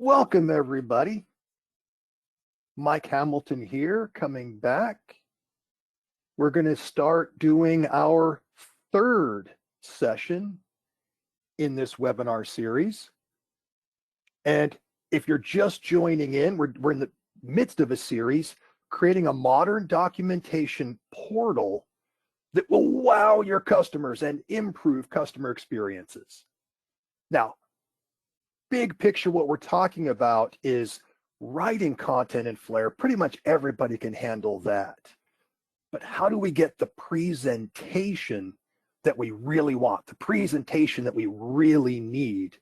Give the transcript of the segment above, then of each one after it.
Welcome, everybody. Mike Hamilton here, coming back. We're going to start doing our third session in this webinar series. And if you're just joining in, we're in the midst of a series creating a modern documentation portal that will wow your customers and improve customer experiences. Now, big picture, what we're talking about is writing content in Flare. Pretty much everybody can handle that. But how do we get the presentation that we really want, the presentation that we really need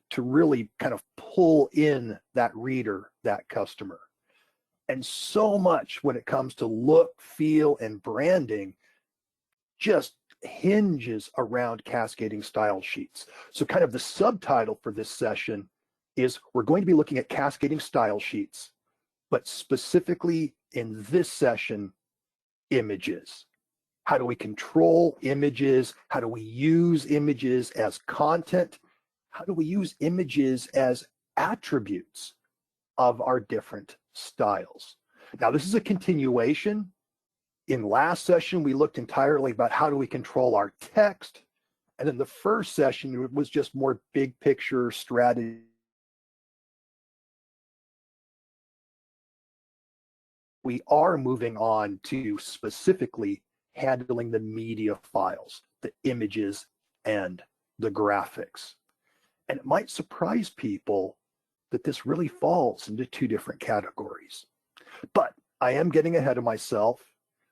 to really kind of pull in that reader, that customer? And so much when it comes to look, feel, and branding just hinges around cascading style sheets. So kind of the subtitle for this session is we're going to be looking at cascading style sheets, but specifically in this session, images. How do we control images? How do we use images as content? How do we use images as attributes of our different styles? Now, this is a continuation. In last session, we looked entirely about how do we control our text. And then the first session was just more big picture strategy. We are moving on to specifically handling the media files, the images and the graphics. And it might surprise people that this really falls into two different categories. But I am getting ahead of myself.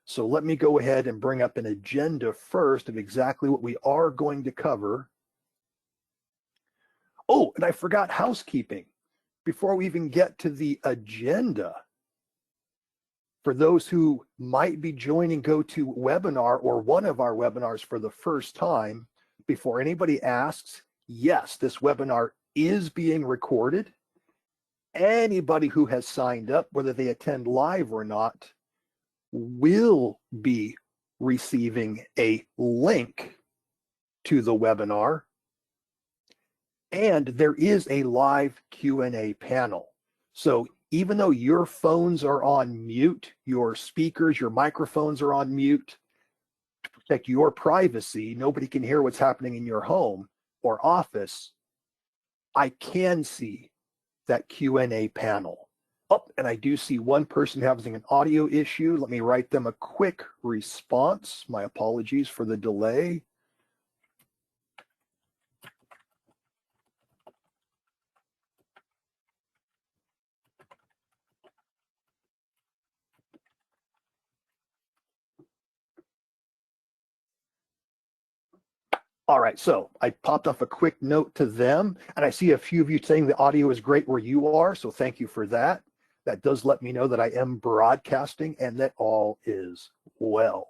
So let me go ahead and bring up an agenda first of exactly what we are going to cover. Oh, and I forgot housekeeping. Before we even get to the agenda, for those who might be joining GoToWebinar or one of our webinars for the first time, before anybody asks, yes, this webinar is being recorded. Anybody who has signed up, whether they attend live or not, will be receiving a link to the webinar, and there is a live Q&A panel. So even though your phones are on mute, your speakers, your microphones are on mute, to protect your privacy, nobody can hear what's happening in your home or office, I can see that Q&A panel. Oh, and I do see one person having an audio issue. Let me write them a quick response. My apologies for the delay. All right, so I popped off a quick note to them, and I see a few of you saying the audio is great where you are, so thank you for that. That does let me know that I am broadcasting and that all is well.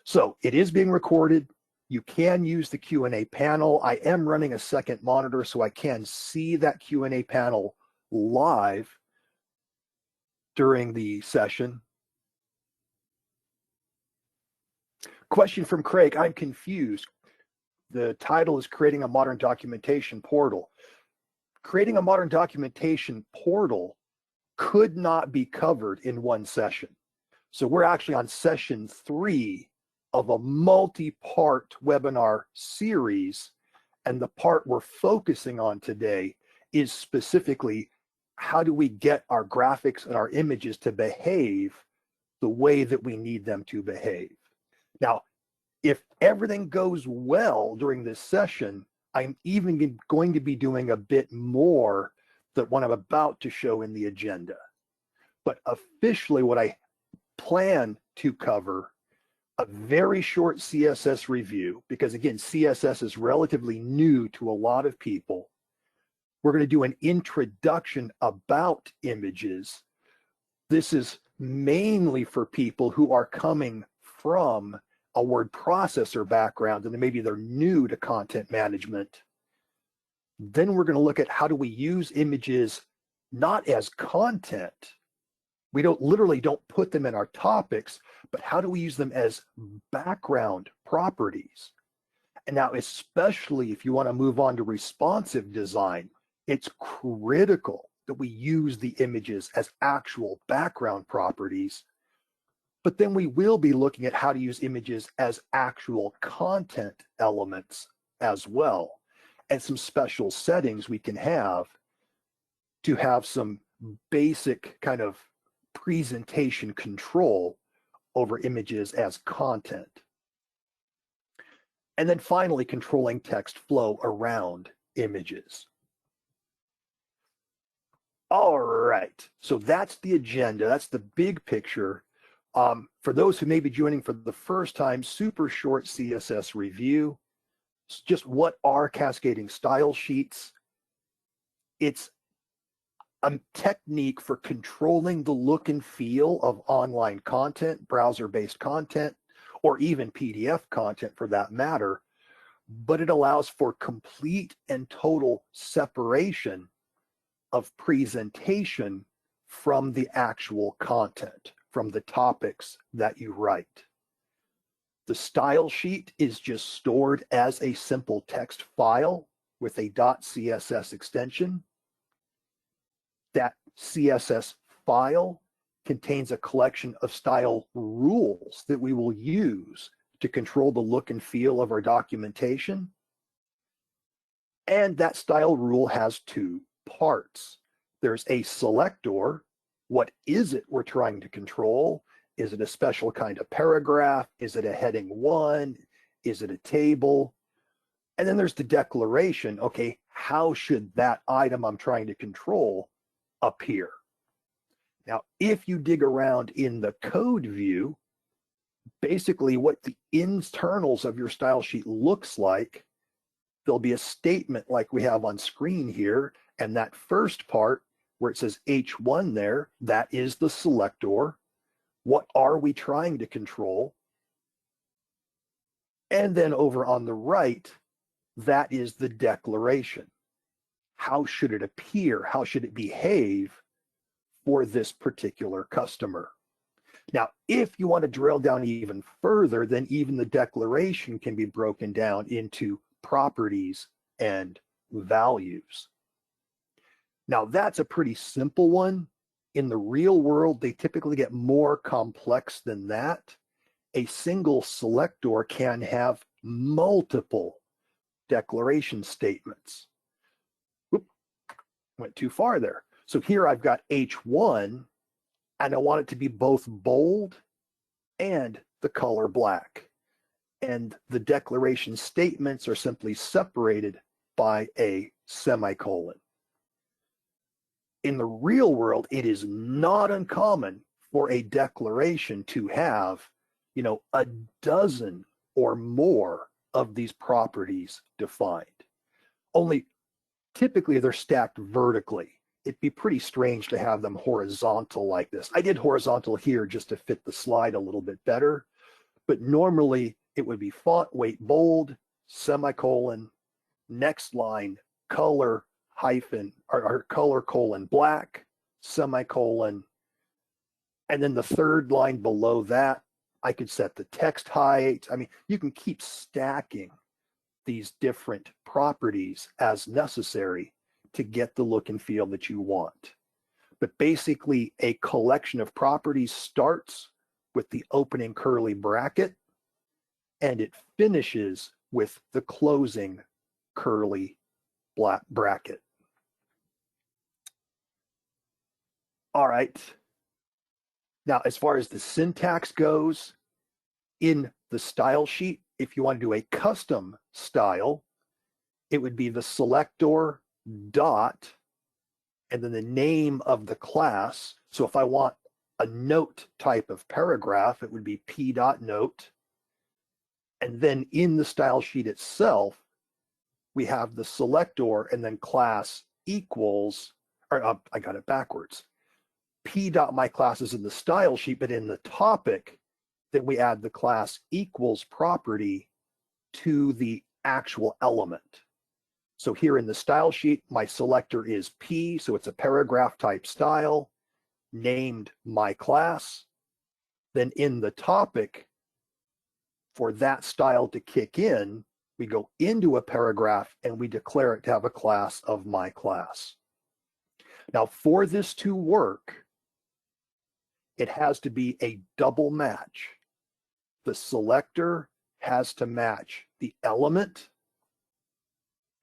So it is being recorded. You can use the Q&A panel. I am running a second monitor so I can see that Q&A panel live during the session. Question from Craig, I'm confused. The title is Creating a Modern Documentation Portal. Creating a modern documentation portal could not be covered in one session. So we're actually on session 3 of a multi-part webinar series. And the part we're focusing on today is specifically how do we get our graphics and our images to behave the way that we need them to behave. Now, if everything goes well during this session, I'm even going to be doing a bit more than what I'm about to show in the agenda. But officially what I plan to cover, a very short CSS review, because again, CSS is relatively new to a lot of people. We're going to do an introduction about images. This is mainly for people who are coming from a word processor background and maybe they're new to content management. Then we're going to look at how do we use images not as content. We literally don't put them in our topics, but how do we use them as background properties? And now, especially if you want to move on to responsive design, it's critical that we use the images as actual background properties, but then we will be looking at how to use images as actual content elements as well, and some special settings we can have to have some basic kind of presentation control over images as content. And then finally, controlling text flow around images. All right, so that's the agenda. That's the big picture. For those who may be joining for the first time, super short CSS review. It's just what are cascading style sheets? It's a technique for controlling the look and feel of online content, browser-based content, or even PDF content for that matter, but it allows for complete and total separation of presentation from the actual content, from the topics that you write. The style sheet is just stored as a simple text file with a .css extension. That CSS file contains a collection of style rules that we will use to control the look and feel of our documentation. And that style rule has two parts. There's a selector. What is it we're trying to control? Is it a special kind of paragraph? Is it a heading 1? Is it a table? And then there's the declaration. Okay, how should that item I'm trying to control appear? Now, if you dig around in the code view, basically what the internals of your style sheet looks like, there'll be a statement like we have on screen here, and that first part where it says H1 there, that is the selector. What are we trying to control? And then over on the right, that is the declaration. How should it appear? How should it behave for this particular customer? Now, if you want to drill down even further, then even the declaration can be broken down into properties and values. Now, that's a pretty simple one. In the real world, they typically get more complex than that. A single selector can have multiple declaration statements. Whoop, went too far there. So here I've got H1, and I want it to be both bold and the color black. And the declaration statements are simply separated by a semicolon. In the real world, it is not uncommon for a declaration to have, a dozen or more of these properties defined. Only typically they're stacked vertically. It'd be pretty strange to have them horizontal like this. I did horizontal here just to fit the slide a little bit better, but normally it would be font weight bold, semicolon, next line, color hyphen, or color colon black, semicolon, and then the third line below that, I could set the text height. I mean, you can keep stacking these different properties as necessary to get the look and feel that you want. But basically, a collection of properties starts with the opening curly bracket, and it finishes with the closing curly black bracket. All right. Now, as far as the syntax goes, in the style sheet, if you want to do a custom style, it would be the selector dot and then the name of the class. So if I want a note type of paragraph, it would be p.note. And then in the style sheet itself, we have the selector and then class equals, or I got it backwards. p.myClass is in the style sheet, but in the topic, then we add the class equals property to the actual element. So here in the style sheet, my selector is P, so it's a paragraph type style, named my class. Then in the topic, for that style to kick in, we go into a paragraph and we declare it to have a class of my class. Now, for this to work, it has to be a double match. The selector has to match the element,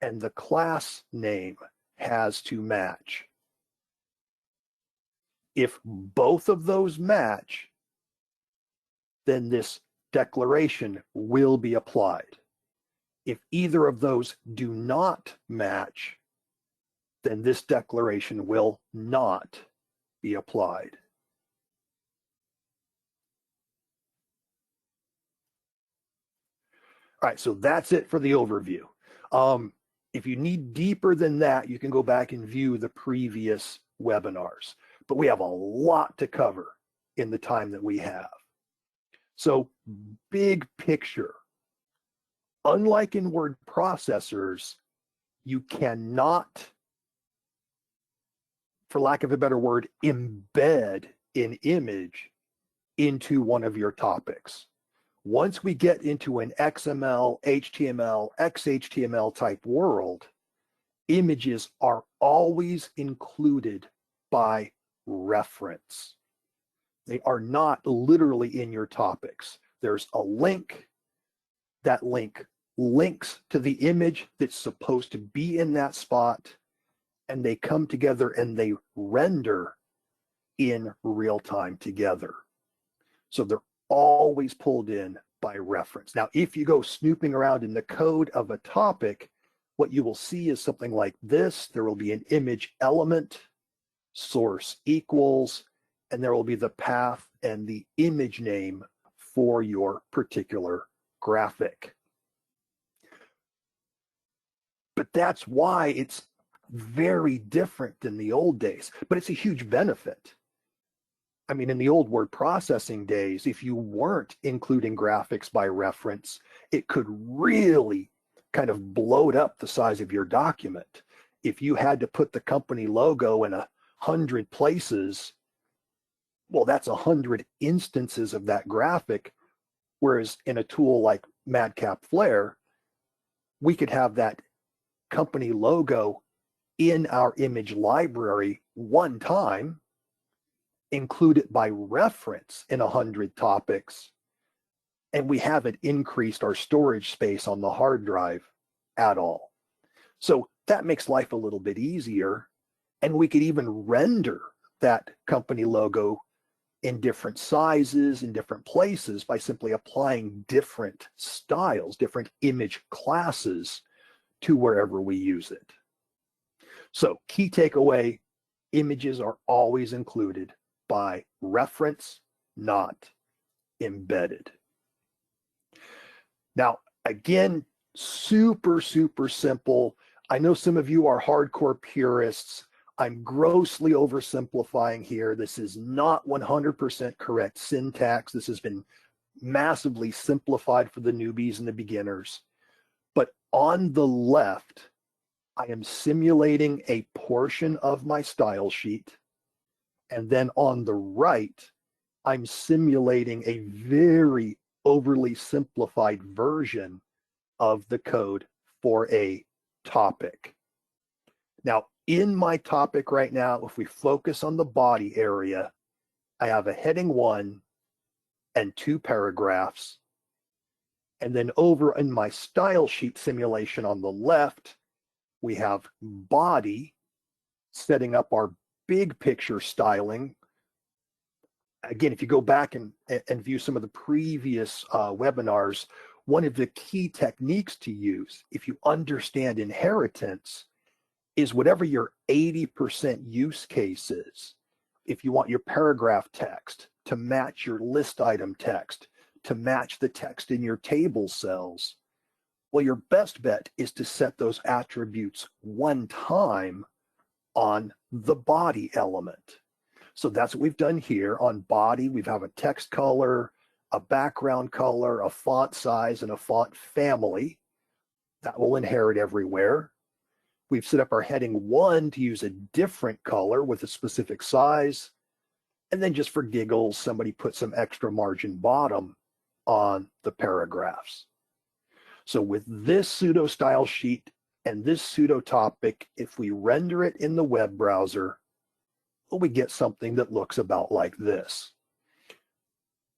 and the class name has to match. If both of those match, then this declaration will be applied. If either of those do not match, then this declaration will not be applied. All right, so that's it for the overview. If you need deeper than that, you can go back and view the previous webinars. But we have a lot to cover in the time that we have. So, big picture. Unlike in word processors, you cannot, for lack of a better word, embed an image into one of your topics. Once we get into an XML, HTML, XHTML type world, images are always included by reference. They are not literally in your topics. There's a link. That link links to the image that's supposed to be in that spot, and they come together and they render in real time together. So they're always pulled in by reference. Now, if you go snooping around in the code of a topic, what you will see is something like this. There will be an image element, source equals, and there will be the path and the image name for your particular graphic. But that's why it's very different than the old days, but it's a huge benefit. I mean, in the old word processing days, if you weren't including graphics by reference, it could really kind of bloat up the size of your document. If you had to put the company logo in 100 places, well, that's 100 instances of that graphic. Whereas in a tool like MadCap Flare, we could have that company logo in our image library one time, include it by reference in 100 topics, and we haven't increased our storage space on the hard drive at all. So that makes life a little bit easier, and we could even render that company logo in different sizes, in different places, by simply applying different styles, different image classes to wherever we use it. So key takeaway, images are always included by reference, not embedded. Now, again, super simple. I know some of you are hardcore purists. I'm grossly oversimplifying here. This is not 100% correct syntax. This has been massively simplified for the newbies and the beginners. But on the left, I am simulating a portion of my style sheet. And then on the right, I'm simulating a very overly simplified version of the code for a topic. Now, in my topic right now, if we focus on the body area, I have a heading 1 and 2 paragraphs. And then over in my style sheet simulation on the left, we have body, setting up our big picture styling. Again, if you go back and view some of the previous webinars, one of the key techniques to use, if you understand inheritance, is whatever your 80% use case is. If you want your paragraph text to match your list item text, to match the text in your table cells, well, your best bet is to set those attributes one time on the body element. So that's what we've done here on body. We have a text color, a background color, a font size, and a font family. That will inherit everywhere. We've set up our heading 1 to use a different color with a specific size. And then just for giggles, somebody put some extra margin bottom on the paragraphs. So with this pseudo style sheet and this pseudo topic, if we render it in the web browser, we get something that looks about like this.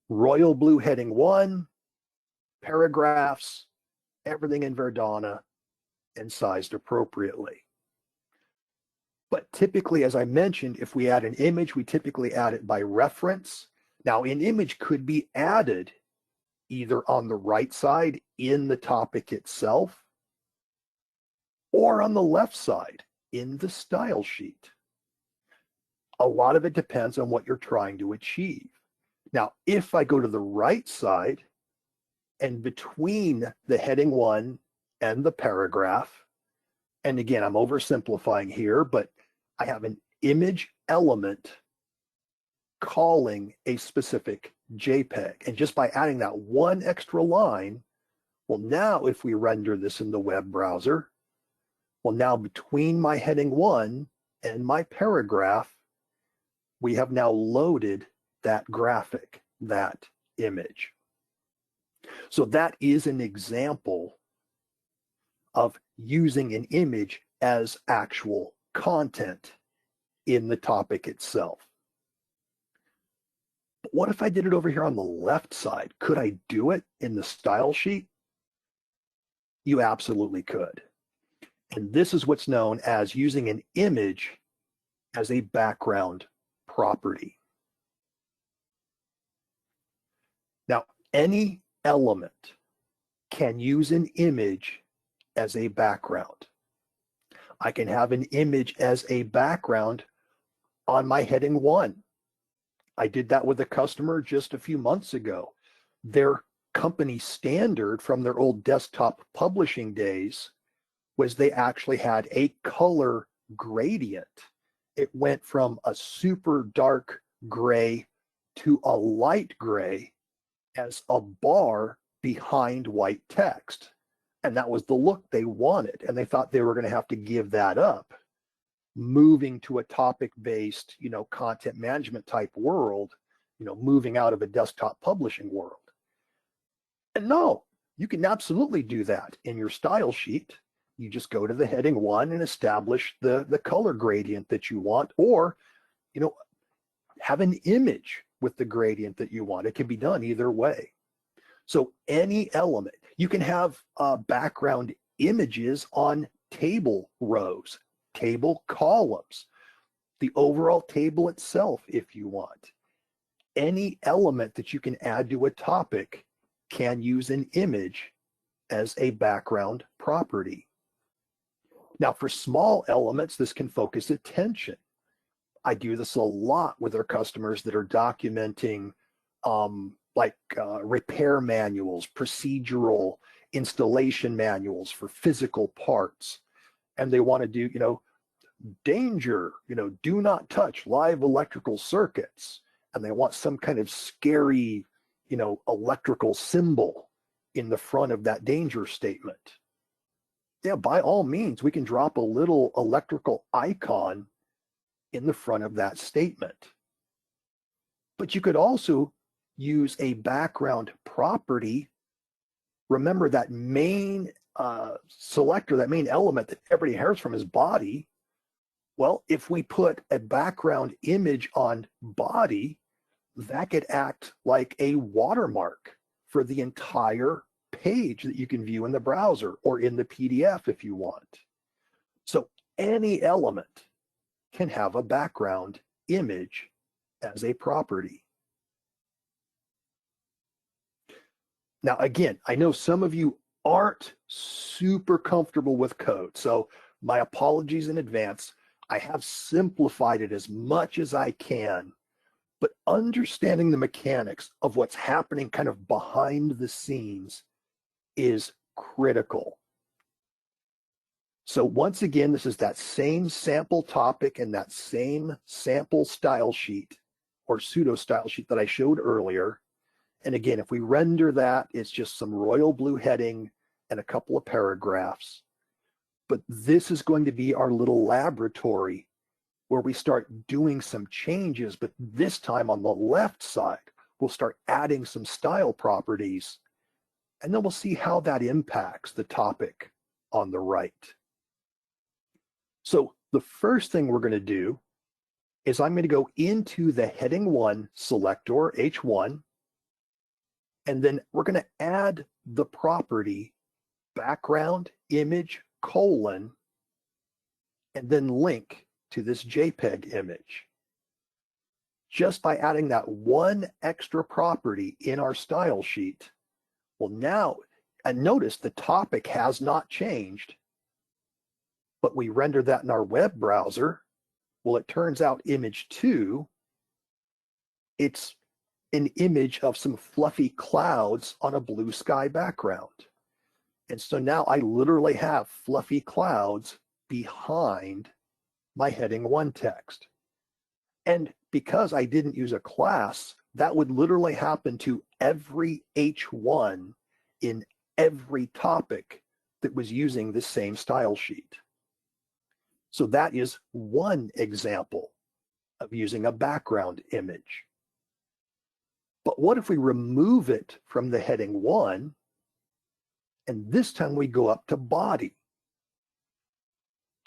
Royal blue heading 1, paragraphs, everything in Verdana and sized appropriately. But typically, as I mentioned, if we add an image, we typically add it by reference. Now, an image could be added either on the right side in the topic itself or on the left side in the style sheet. A lot of it depends on what you're trying to achieve. Now, if I go to the right side and between the heading 1 and the paragraph, and again, I'm oversimplifying here, but I have an image element calling a specific JPEG. And just by adding that one extra line, well, now if we render this in the web browser, well, now between my heading 1 and my paragraph, we have now loaded that graphic, that image. So that is an example of using an image as actual content in the topic itself. But what if I did it over here on the left side? Could I do it in the style sheet? You absolutely could. And this is what's known as using an image as a background property. Now, any element can use an image as a background. I can have an image as a background on my heading 1. I did that with a customer just a few months ago. Their company standard from their old desktop publishing days was they actually had a color gradient. It went from a super dark gray to a light gray as a bar behind white text. And that was the look they wanted. And they thought they were going to have to give that up, moving to a topic-based, content management type world, moving out of a desktop publishing world. And no, you can absolutely do that in your style sheet. You just go to the heading 1 and establish the color gradient that you want, or, have an image with the gradient that you want. It can be done either way. So any element, you can have background images on table rows, table columns, the overall table itself if you want. Any element that you can add to a topic can use an image as a background property. Now, for small elements, this can focus attention. I do this a lot with our customers that are documenting repair manuals, procedural installation manuals for physical parts. And they want to do, danger, do not touch live electrical circuits. And they want some kind of scary, electrical symbol in the front of that danger statement. Yeah, by all means, we can drop a little electrical icon in the front of that statement. But you could also use a background property. Remember that main selector, that main element that everybody hears from his body. Well, if we put a background image on body, that could act like a watermark for the entire page that you can view in the browser or in the PDF if you want. So any element can have a background image as a property. Now, again, I know some of you aren't super comfortable with code, so my apologies in advance. I have simplified it as much as I can, but understanding the mechanics of what's happening kind of behind the scenes is critical. So once again, this is that same sample topic and that same sample style sheet or pseudo style sheet that I showed earlier. And again, if we render that, it's just some royal blue heading and a couple of paragraphs. But this is going to be our little laboratory where we start doing some changes, but this time on the left side, we'll start adding some style properties, and then we'll see how that impacts the topic on the right. So the first thing we're going to do is I'm going to go into the heading 1 selector, H1, and then we're going to add the property background image colon, and then link to this JPEG image. Just by adding that one extra property in our style sheet, well now, and notice the topic has not changed, but we render that in our web browser. Well, it turns out image 2, it's an image of some fluffy clouds on a blue sky background. And so now I literally have fluffy clouds behind my heading 1 text. And because I didn't use a class, that would literally happen to every H1 in every topic that was using the same style sheet. So that is one example of using a background image. But what if we remove it from the heading 1, and this time we go up to body?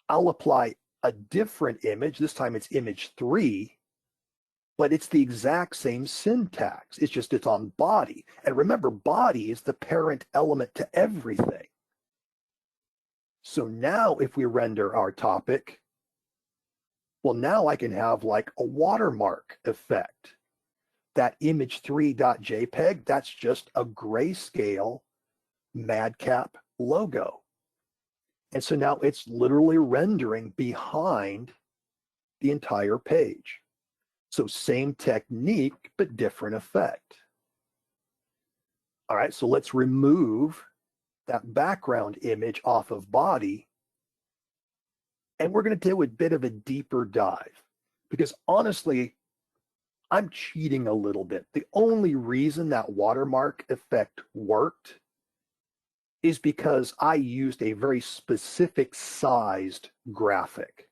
I'll apply a different image. This time it's image 3, but it's the exact same syntax. It's just it's on body. And remember, body is the parent element to everything. So now if we render our topic, well, now I can have like a watermark effect. That image3.jpg, that's just a grayscale MadCap logo. And so now it's literally rendering behind the entire page. So same technique, but different effect. All right, so let's remove that background image off of body. And we're going to do a bit of a deeper dive, because honestly, I'm cheating a little bit. The only reason that watermark effect worked is because I used a very specific sized graphic.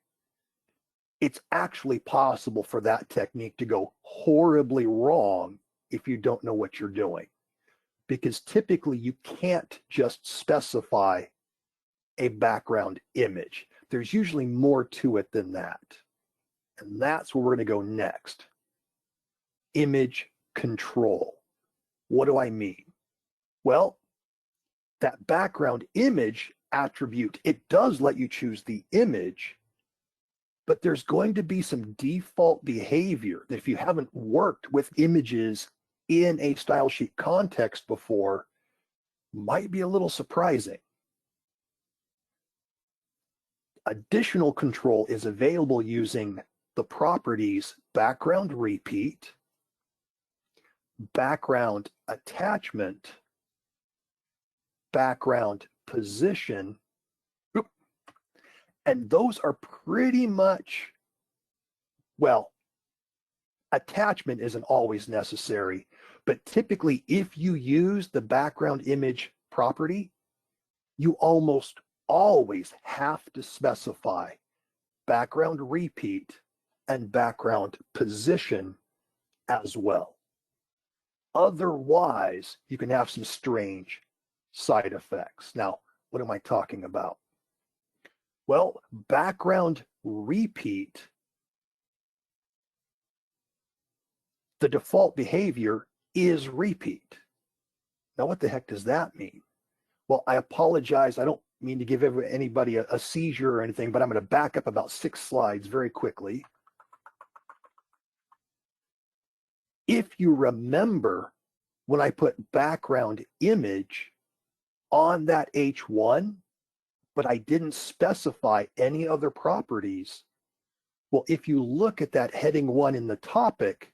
It's actually possible for that technique to go horribly wrong if you don't know what you're doing, because typically you can't just specify a background image. There's usually more to it than that. And that's where we're going to go next. Image control. What do I mean? Well, that background image attribute, it does let you choose the image, but there's going to be some default behavior that if you haven't worked with images in a style sheet context before, might be a little surprising. Additional control is available using the properties background repeat, background attachment, background position, and those are pretty much, well, attachment isn't always necessary, but typically if you use the background image property, you almost always have to specify background repeat and background position as well. Otherwise, you can have some strange side effects. Now, what am I talking about? Well, background repeat, the default behavior is repeat. Now, what the heck does that mean? Well, I apologize. I don't mean to give anybody a seizure or anything, but I'm going to back up about 6 slides very quickly. If you remember, when I put background image on that H1, but I didn't specify any other properties, well, if you look at that heading 1 in the topic,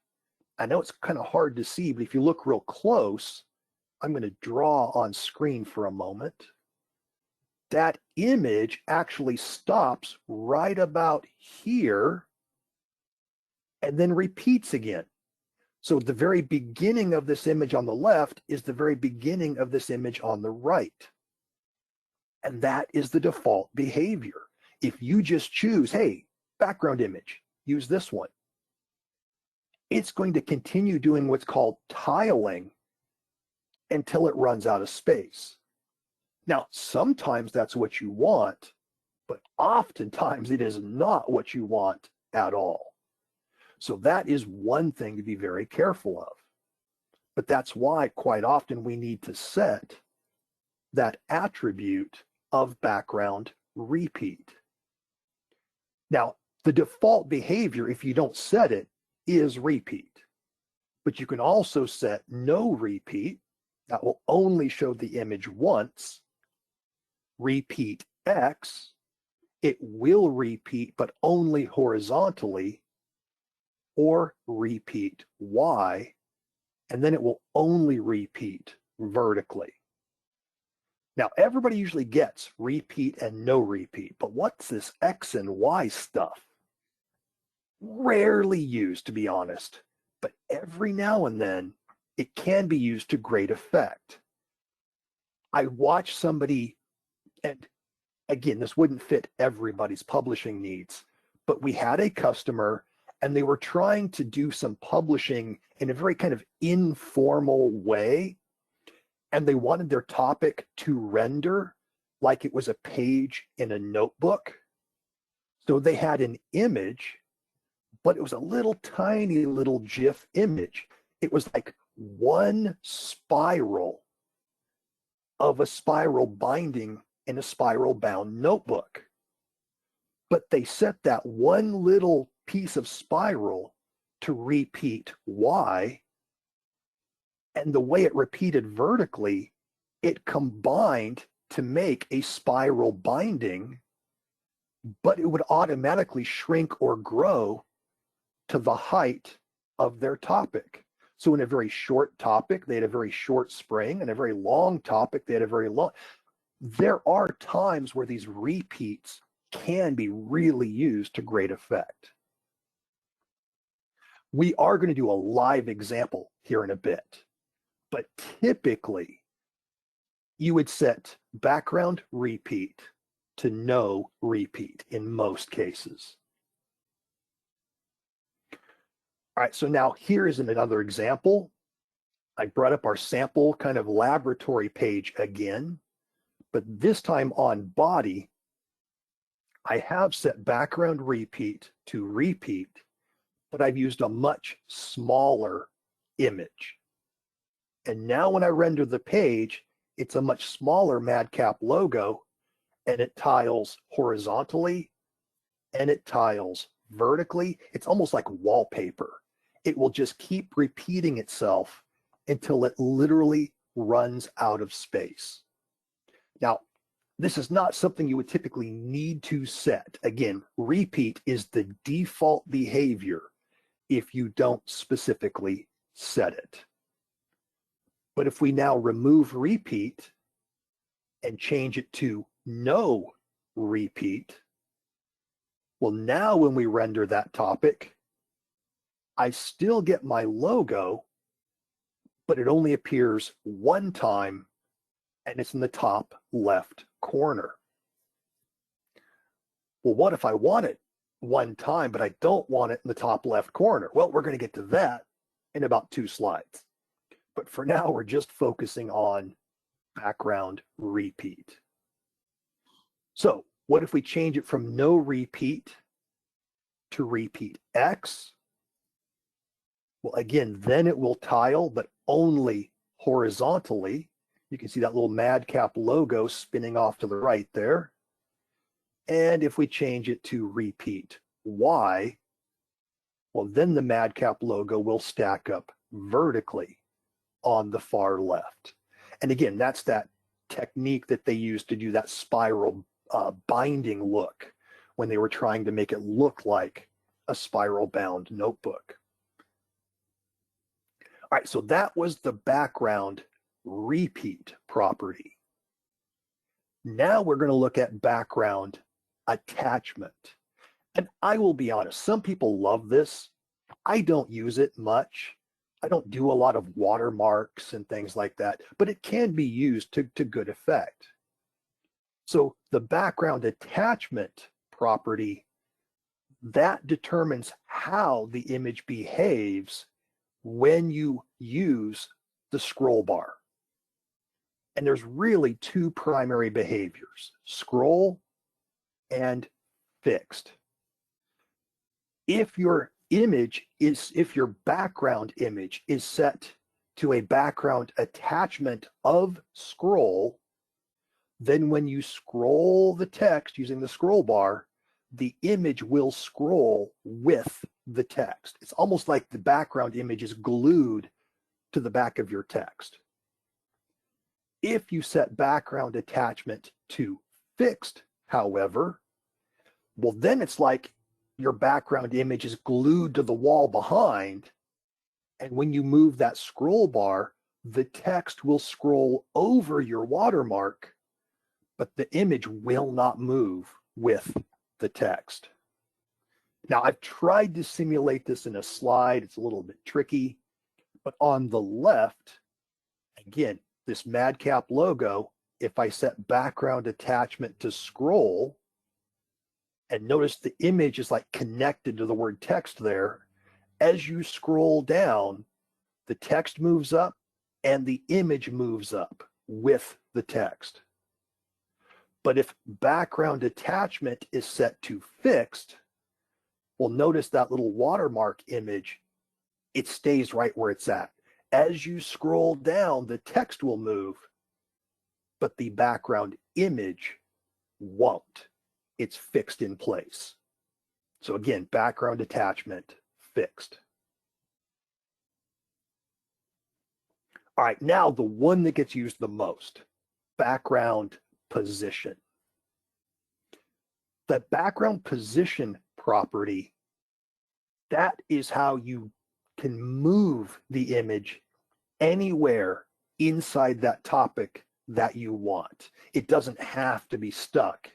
I know it's kind of hard to see, but if you look real close, I'm going to draw on screen for a moment. That image actually stops right about here and then repeats again. So the very beginning of this image on the left is the very beginning of this image on the right. And that is the default behavior. If you just choose, hey, background image, use this one, it's going to continue doing what's called tiling until it runs out of space. Now, sometimes that's what you want, but oftentimes it is not what you want at all. So that is one thing to be very careful of. But that's why quite often we need to set that attribute of background repeat. Now, the default behavior, if you don't set it, is repeat. But you can also set no repeat. That will only show the image once. Repeat X, it will repeat, but only horizontally. Or repeat Y, and then it will only repeat vertically. Now, everybody usually gets repeat and no repeat, but what's this X and Y stuff? Rarely used, to be honest, but every now and then it can be used to great effect. I watch somebody, and again, this wouldn't fit everybody's publishing needs, but we had a customer and they were trying to do some publishing in a very kind of informal way. And they wanted their topic to render like it was a page in a notebook. So they had an image, but it was a little tiny little GIF image. It was like one spiral of a spiral binding in a spiral bound notebook. But they set that one little piece of spiral to repeat Y. And the way it repeated vertically, it combined to make a spiral binding, but it would automatically shrink or grow to the height of their topic. So in a very short topic, they had a very short spring, and a very long topic, they had a very long. There are times where these repeats can be really used to great effect. We are going to do a live example here in a bit. But typically, you would set background repeat to no repeat in most cases. All right, so now here is another example. I brought up our sample kind of laboratory page again, but this time on body, I have set background repeat to repeat, but I've used a much smaller image. And now when I render the page, it's a much smaller MadCap logo, and it tiles horizontally and it tiles vertically. It's almost like wallpaper. It will just keep repeating itself until it literally runs out of space. Now, this is not something you would typically need to set. Again, repeat is the default behavior if you don't specifically set it. But if we now remove repeat and change it to no repeat, well, now when we render that topic, I still get my logo, but it only appears one time, and it's in the top left corner. Well, what if I want it one time, but I don't want it in the top left corner? Well, we're going to get to that in about 2 slides. But for now, we're just focusing on background repeat. So what if we change it from no repeat to repeat X? Well, again, then it will tile, but only horizontally. You can see that little MadCap logo spinning off to the right there. And if we change it to repeat Y, well, then the MadCap logo will stack up vertically on the far left. And again, that's that technique that they used to do that spiral binding look when they were trying to make it look like a spiral bound notebook. All right, so that was the background repeat property. Now we're going to look at background attachment. And I will be honest, some people love this. I don't use it much. I don't do a lot of watermarks and things like that, but it can be used to good effect. So the background attachment property, that determines how the image behaves when you use the scroll bar. And there's really 2 primary behaviors, scroll and fixed. If you're image is, if your background image is set to a background attachment of scroll, then when you scroll the text using the scroll bar, the image will scroll with the text. It's almost like the background image is glued to the back of your text. If you set background attachment to fixed, however, well, then it's like your background image is glued to the wall behind. And when you move that scroll bar, the text will scroll over your watermark, but the image will not move with the text. Now, I've tried to simulate this in a slide. It's a little bit tricky, but on the left, again, this MadCap logo, if I set background attachment to scroll, and notice the image is like connected to the word text there, as you scroll down, the text moves up and the image moves up with the text. But if background attachment is set to fixed, well, notice that little watermark image, it stays right where it's at. As you scroll down, the text will move, but the background image won't. It's fixed in place. So again, background attachment fixed. All right, now the one that gets used the most, background position. The background position property, that is how you can move the image anywhere inside that topic that you want. It doesn't have to be stuck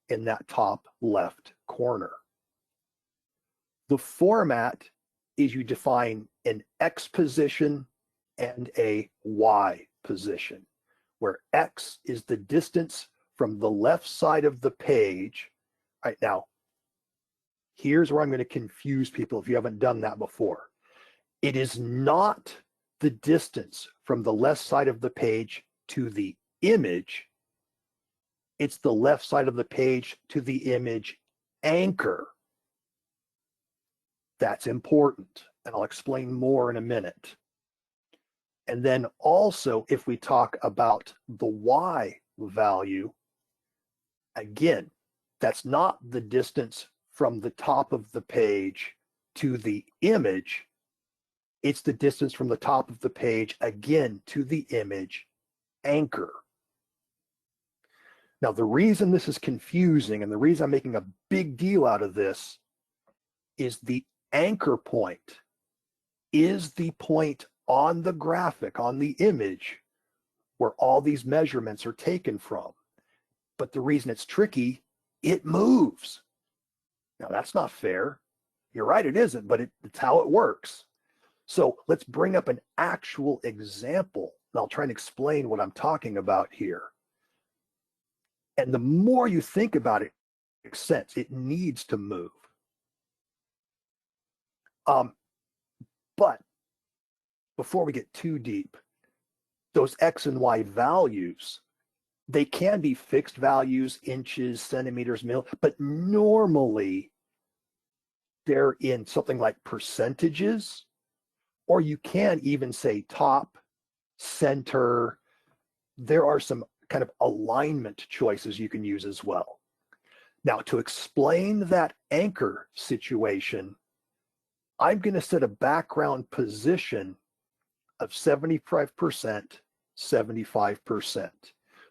in that top left corner. The format is you define an X position and a Y position, where X is the distance from the left side of the page. All right, now, here's where I'm going to confuse people if you haven't done that before. It is not the distance from the left side of the page to the image. It's the left side of the page to the image anchor. That's important, and I'll explain more in a minute. And then also, if we talk about the Y value, again, that's not the distance from the top of the page to the image. It's the distance from the top of the page, again, to the image anchor. Now, the reason this is confusing and the reason I'm making a big deal out of this is the anchor point is the point on the graphic, on the image, where all these measurements are taken from. But the reason it's tricky, it moves. Now, that's not fair. You're right, it isn't, but it's how it works. So let's bring up an actual example, and I'll try and explain what I'm talking about here. And the more you think about it, it makes sense. It needs to move. But before we get too deep, those X and Y values, they can be fixed values, inches, centimeters, mil, but normally they're in something like percentages, or you can even say top, center. There are some kind of alignment choices you can use as well. Now, to explain that anchor situation, I'm going to set a background position of 75%, 75%.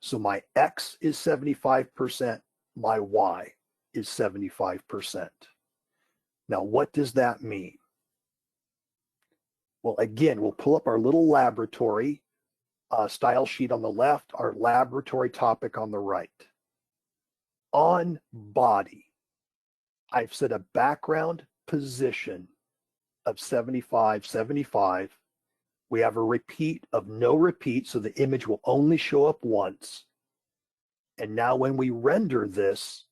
So my X is 75%, my Y is 75%. Now, what does that mean? Well, again, we'll pull up our little laboratory style sheet on the left, our laboratory topic on the right. On body, I've set a background position of 75, 75. We have a repeat of no repeat, so the image will only show up once. And now when we render this,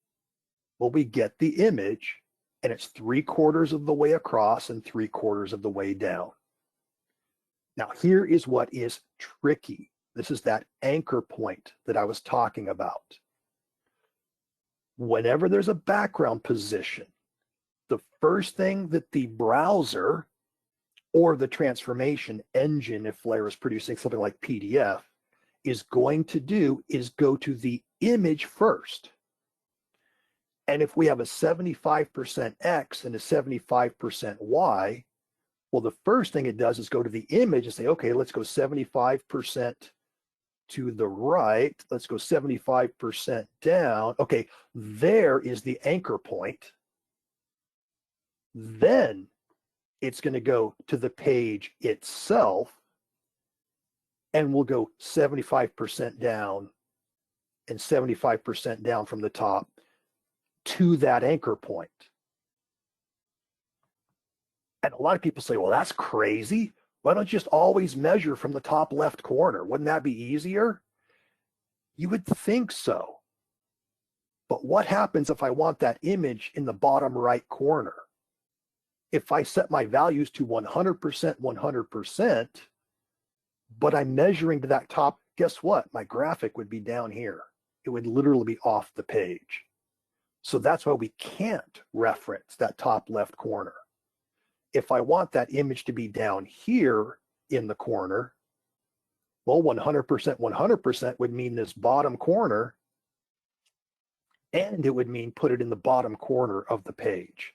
well, we get the image, and it's 3/4 of the way across and 3/4 of the way down. Now, here is what is tricky. This is that anchor point that I was talking about. Whenever there's a background position, the first thing that the browser or the transformation engine, if Flare is producing something like PDF, is going to do is go to the image first. And if we have a 75% X and a 75% Y, well, the first thing it does is go to the image and say, okay, let's go 75% to the right. Let's go 75% down. Okay, there is the anchor point. Then it's going to go to the page itself, and we'll go 75% down and 75% down from the top to that anchor point. And a lot of people say, well, that's crazy. Why don't you just always measure from the top left corner? Wouldn't that be easier? You would think so. But what happens if I want that image in the bottom right corner? If I set my values to 100%, 100%, but I'm measuring to that top, guess what? My graphic would be down here. It would literally be off the page. So that's why we can't reference that top left corner. If I want that image to be down here in the corner, well, 100%, 100% would mean this bottom corner, and it would mean put it in the bottom corner of the page.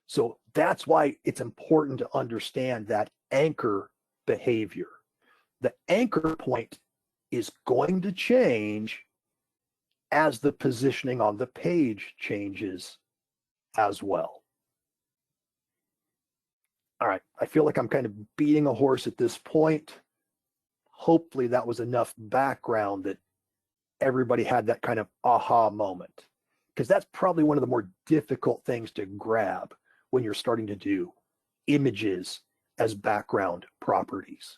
So that's why it's important to understand that anchor behavior. The anchor point is going to change as the positioning on the page changes as well. All right, I feel like I'm kind of beating a horse at this point. Hopefully that was enough background that everybody had that kind of aha moment, because that's probably one of the more difficult things to grab when you're starting to do images as background properties.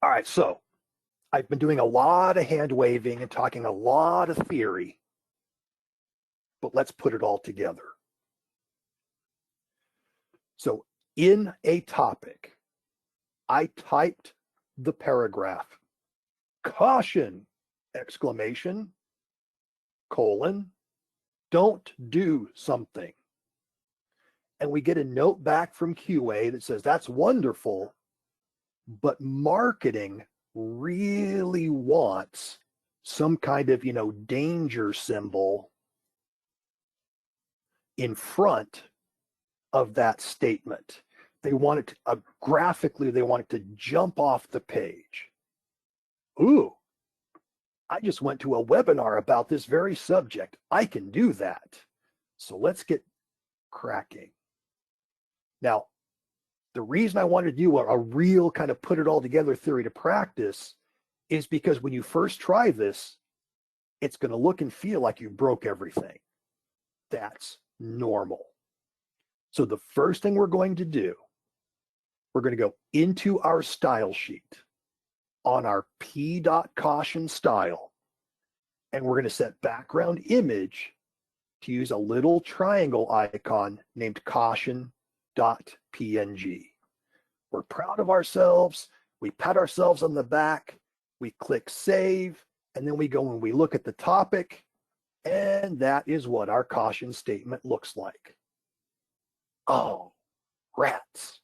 All right, so I've been doing a lot of hand waving and talking a lot of theory, but let's put it all together. So in a topic, I typed the paragraph, caution, exclamation, colon, don't do something. And we get a note back from QA that says, that's wonderful, but marketing really wants some kind of, danger symbol in front of that statement. They want it to, graphically, they want it to jump off the page. Ooh, I just went to a webinar about this very subject. I can do that. So let's get cracking. Now, the reason I wanted to do a real kind of put it all together theory to practice is because when you first try this, it's going to look and feel like you broke everything. That's normal. So the first thing we're going to do, we're going to go into our style sheet on our p.caution style, and we're going to set background image to use a little triangle icon named caution.png. We're proud of ourselves. We pat ourselves on the back. We click save, and then we go and we look at the topic, and that is what our caution statement looks like. Oh, rats.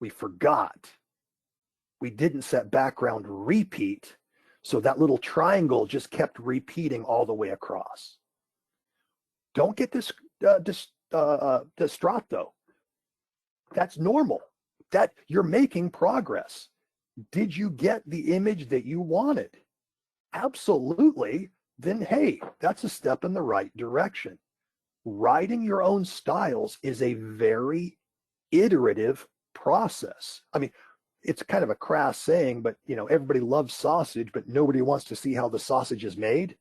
We forgot. We didn't set background repeat, so that little triangle just kept repeating all the way across. Don't get distraught though. That's normal. That you're making progress. Did you get the image that you wanted? Absolutely. Then hey, that's a step in the right direction. Writing your own styles is a very iterative process. I mean, it's kind of a crass saying, but everybody loves sausage, but nobody wants to see how the sausage is made.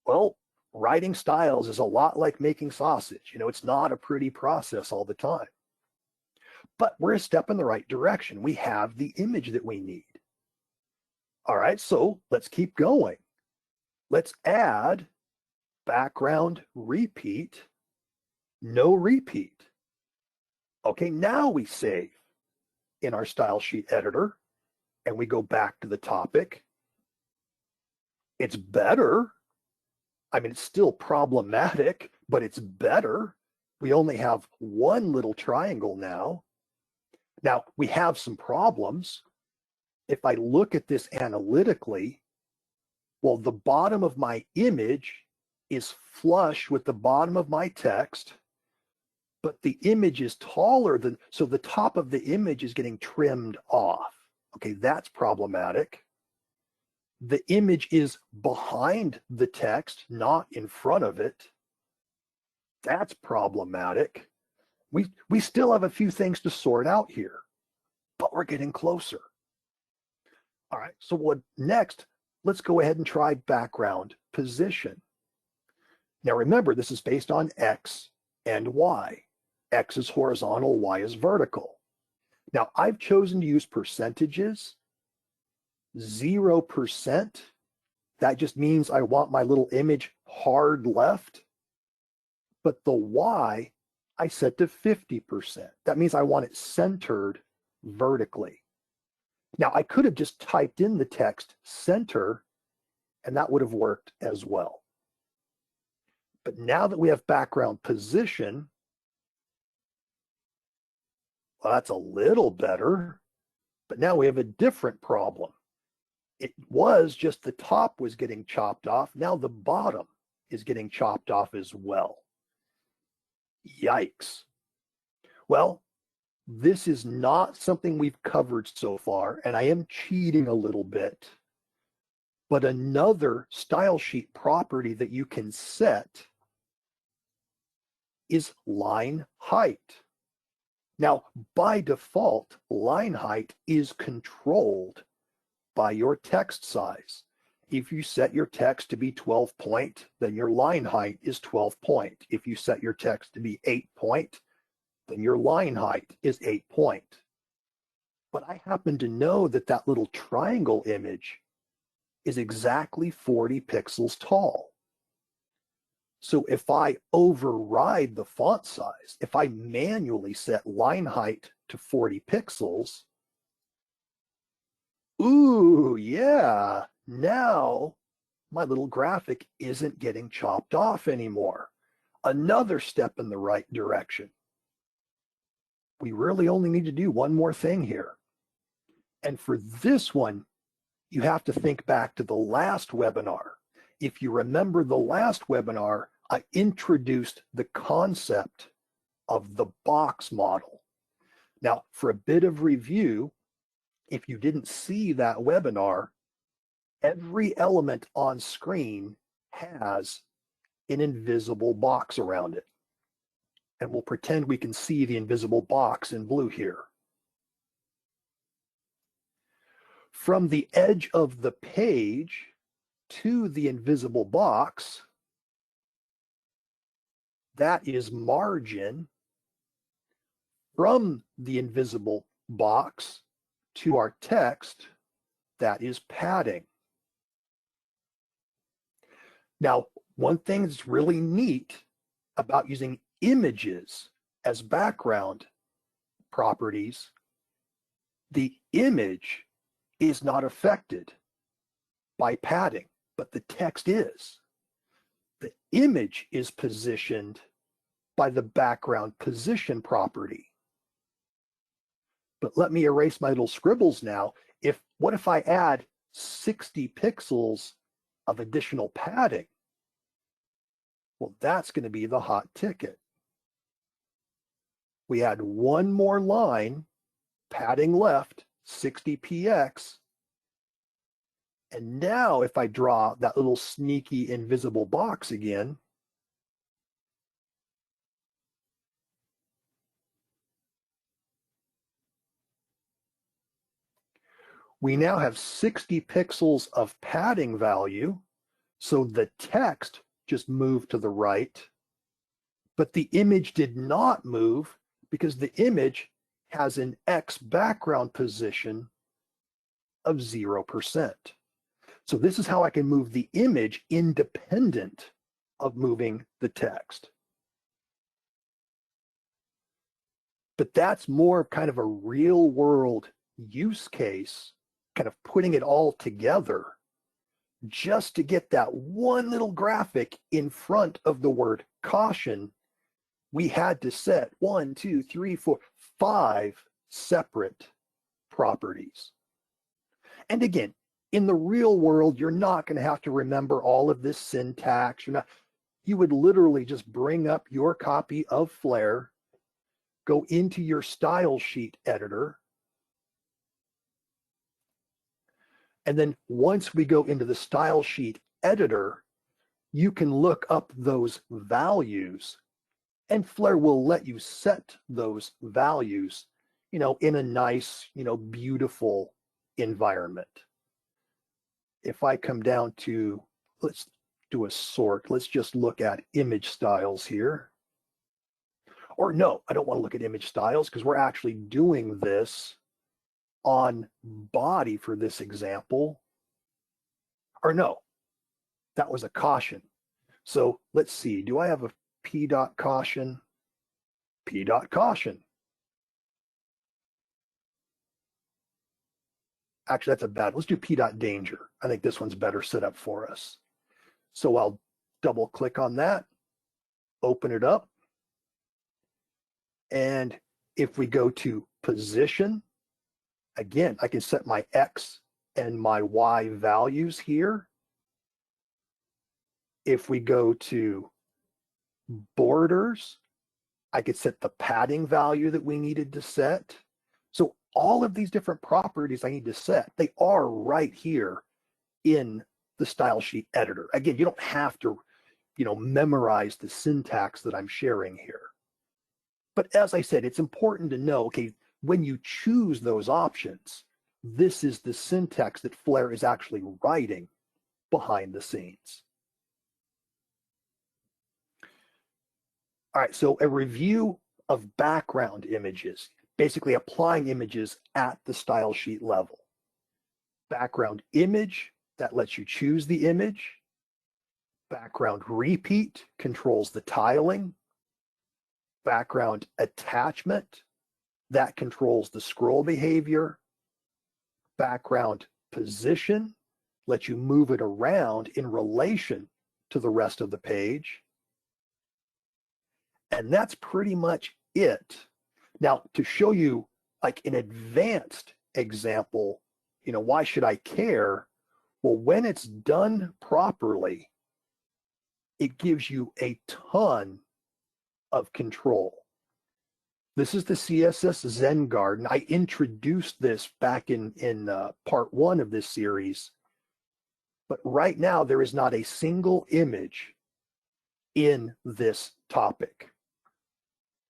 Well, writing styles is a lot like making sausage. It's not a pretty process all the time. But we're a step in the right direction. We have the image that we need. All right, so let's keep going. Let's add background repeat, no repeat. Okay, now we save in our style sheet editor and we go back to the topic. It's better, I mean, it's still problematic, but it's better. We only have one little triangle now. Now, we have some problems. If I look at this analytically, well, the bottom of my image is flush with the bottom of my text, but the image is taller than, so the top of the image is getting trimmed off. Okay, that's problematic. The image is behind the text, not in front of it. That's problematic. We still have a few things to sort out here, but we're getting closer. All right, so what next? Let's go ahead and try background position. Now remember, this is based on X and Y. X is horizontal, Y is vertical. Now I've chosen to use percentages. 0%, that just means I want my little image hard left. But the Y, I set to 50%. That means I want it centered vertically. Now I could have just typed in the text center, and that would have worked as well. But now that we have background position, well, that's a little better, but now we have a different problem. It was just the top was getting chopped off. Now the bottom is getting chopped off as well. Yikes. Well, this is not something we've covered so far, and I am cheating a little bit. But another style sheet property that you can set is line height. Now, by default, line height is controlled by your text size. If you set your text to be 12 point, then your line height is 12 point. If you set your text to be 8 point, then your line height is 8 point. But I happen to know that that little triangle image is exactly 40 pixels tall. So if I override the font size, if I manually set line height to 40 pixels, ooh, yeah, now my little graphic isn't getting chopped off anymore. Another step in the right direction. We really only need to do one more thing here. And for this one, you have to think back to the last webinar. If you remember the last webinar, I introduced the concept of the box model. Now, for a bit of review, if you didn't see that webinar, every element on screen has an invisible box around it. And we'll pretend we can see the invisible box in blue here. From the edge of the page to the invisible box, that is margin. From the invisible box to our text, that is padding. Now, one thing that's really neat about using images as background properties, the image is not affected by padding, but the text is. The image is positioned by the background position property. But let me erase my little scribbles now. What if I add 60 pixels of additional padding? Well, that's going to be the hot ticket. We add one more line, padding left, 60 px. And now if I draw that little sneaky invisible box again, we now have 60 pixels of padding value. So the text just moved to the right, but the image did not move because the image has an X background position of 0%. So this is how I can move the image independent of moving the text. But that's more kind of a real world use case, kind of putting it all together. just to get that one little graphic in front of the word caution, we had to set 1, 2, 3, 4, 5 separate properties. And again, in the real world, you're not going to have to remember all of this syntax. You would literally just bring up your copy of Flare, go into your style sheet editor, and then once we go into the style sheet editor, you can look up those values, and Flare will let you set those values, in a nice, beautiful environment. If I come down to, let's do a sort. Let's just look at image styles here. Or no, I don't want to look at image styles because we're actually doing this on body for this example. Or no, that was a caution. So let's see, do I have a p dot caution? P dot caution. Actually, that's a bad, let's do p dot danger. I think this one's better set up for us. So I'll double click on that, open it up. And if we go to position, again, I can set my X and my Y values here. If we go to borders, I could set the padding value that we needed to set. So all of these different properties I need to set, they are right here in the style sheet editor. Again, you don't have to, memorize the syntax that I'm sharing here. But as I said, it's important to know, okay, when you choose those options, this is the syntax that Flare is actually writing behind the scenes. All right, so a review of background images, basically applying images at the style sheet level. Background image, that lets you choose the image. Background repeat controls the tiling. Background attachment, that controls the scroll behavior. Background position lets you move it around in relation to the rest of the page. And that's pretty much it. Now, to show you like an advanced example, why should I care? Well, when it's done properly, it gives you a ton of control. This is the CSS Zen Garden. I introduced this back in part 1 of this series, but right now there is not a single image in this topic.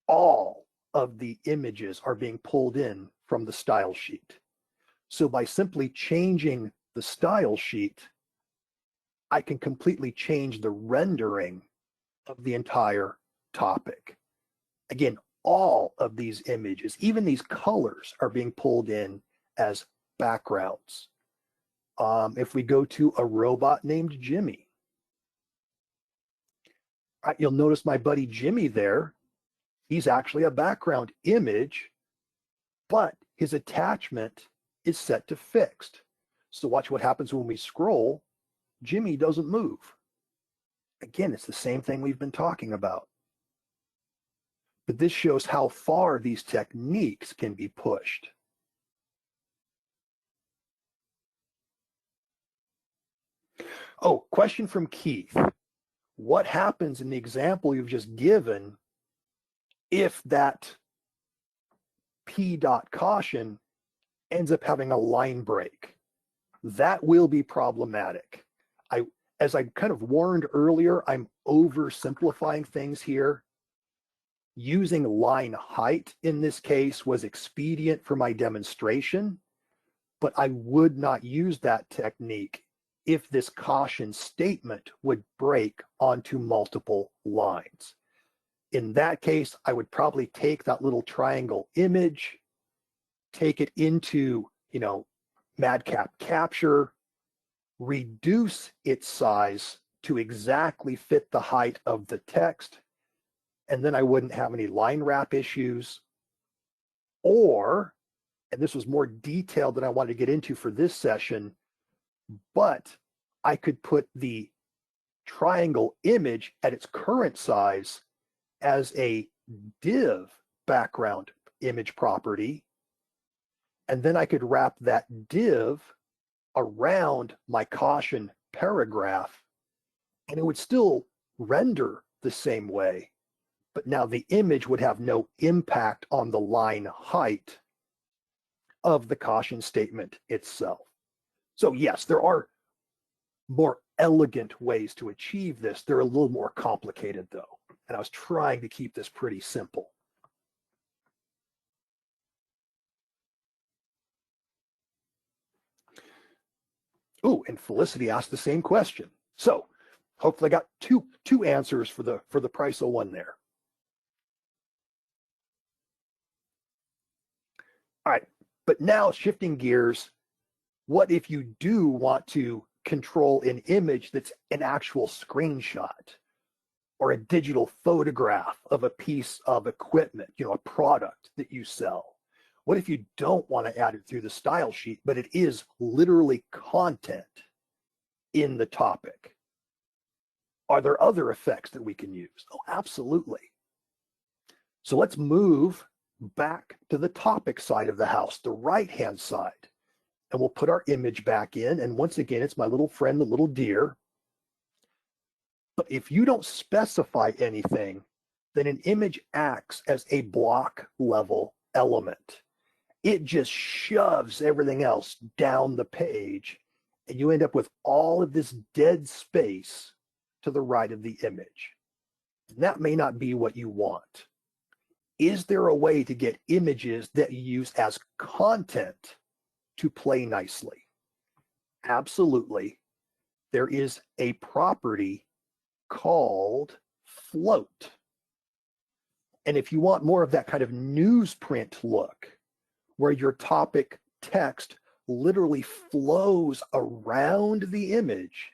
All of the images are being pulled in from the style sheet. So by simply changing the style sheet, I can completely change the rendering of the entire topic. Again, all of these images, even these colors, are being pulled in as backgrounds. If we go to a robot named Jimmy, right, you'll notice my buddy Jimmy there. He's actually a background image, but his attachment is set to fixed. So watch what happens when we scroll. Jimmy doesn't move. Again, it's the same thing we've been talking about. But this shows how far these techniques can be pushed. Oh, question from Keith. What happens in the example you've just given if that p dot caution ends up having a line break? That will be problematic. As I kind of warned earlier, I'm oversimplifying things here. Using line height in this case was expedient for my demonstration, but I would not use that technique if this caution statement would break onto multiple lines. In that case, I would probably take that little triangle image, take it into, MadCap Capture, reduce its size to exactly fit the height of the text, and then I wouldn't have any line wrap issues. Or, and this was more detailed than I wanted to get into for this session, but I could put the triangle image at its current size as a div background image property, and then I could wrap that div around my caution paragraph, and it would still render the same way, but now the image would have no impact on the line height of the caution statement itself. So yes, there are more elegant ways to achieve this. They're a little more complicated though, and I was trying to keep this pretty simple. Ooh, and Felicity asked the same question. So hopefully I got two answers for the price of one there. All right, but now shifting gears, what if you do want to control an image that's an actual screenshot or a digital photograph of a piece of equipment, a product that you sell? What if you don't want to add it through the style sheet, but it is literally content in the topic? Are there other effects that we can use? Oh, absolutely. So let's move back to the topic side of the house, the right-hand side, and we'll put our image back in. And once again, it's my little friend, the little deer. But if you don't specify anything, then an image acts as a block level element. It just shoves everything else down the page, and you end up with all of this dead space to the right of the image. And that may not be what you want. Is there a way to get images that you use as content to play nicely? Absolutely. There is a property called float. And if you want more of that kind of newsprint look, where your topic text literally flows around the image,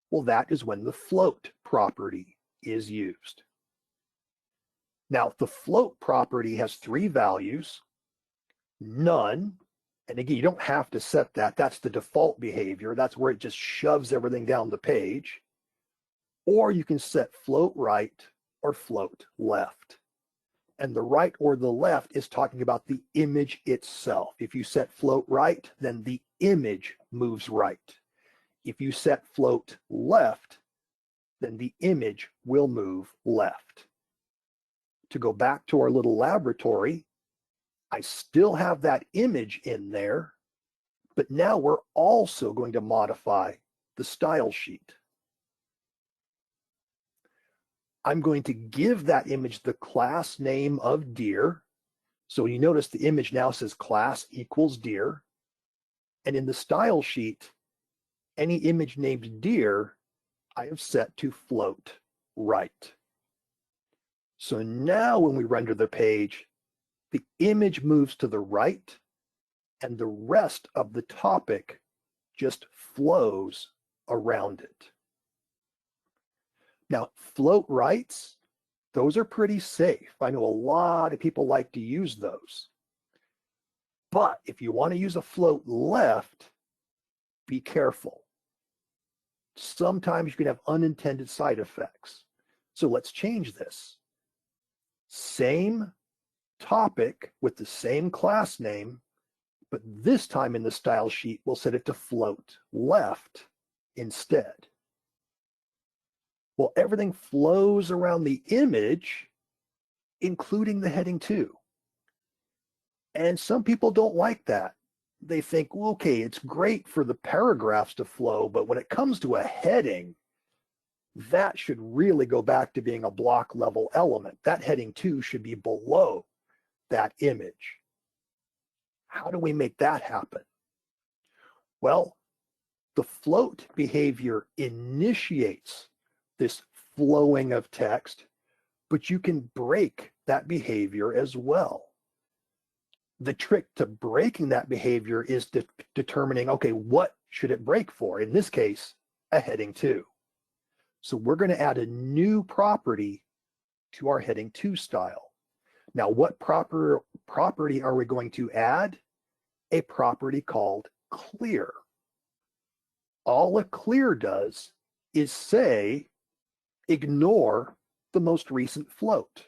well, that is when the float property is used. Now, the float property has three values: none, and again, you don't have to set that. That's the default behavior. That's where it just shoves everything down the page. Or you can set float right or float left. And the right or the left is talking about the image itself. If you set float right, then the image moves right. If you set float left, then the image will move left. To go back to our little laboratory, I still have that image in there, but now we're also going to modify the style sheet. I'm going to give that image the class name of deer. So you notice the image now says class equals deer. And in the style sheet, any image named deer, I have set to float right. So now when we render the page, the image moves to the right and the rest of the topic just flows around it. Now, float rights, those are pretty safe. I know a lot of people like to use those. But if you want to use a float left, be careful. Sometimes you can have unintended side effects. So let's change this. Same topic with the same class name, but this time in the style sheet, we'll set it to float left instead. Well, everything flows around the image, including the heading too. And some people don't like that. They think, well, okay, it's great for the paragraphs to flow, but when it comes to a heading, that should really go back to being a block level element. That heading 2 should be below that image. How do we make that happen? Well, the float behavior initiates this flowing of text, but you can break that behavior as well. The trick to breaking that behavior is determining, okay, what should it break for? In this case, a heading 2. So we're going to add a new property to our heading 2 style. Now, what property are we going to add? A property called clear. all a clear does is say, ignore the most recent float.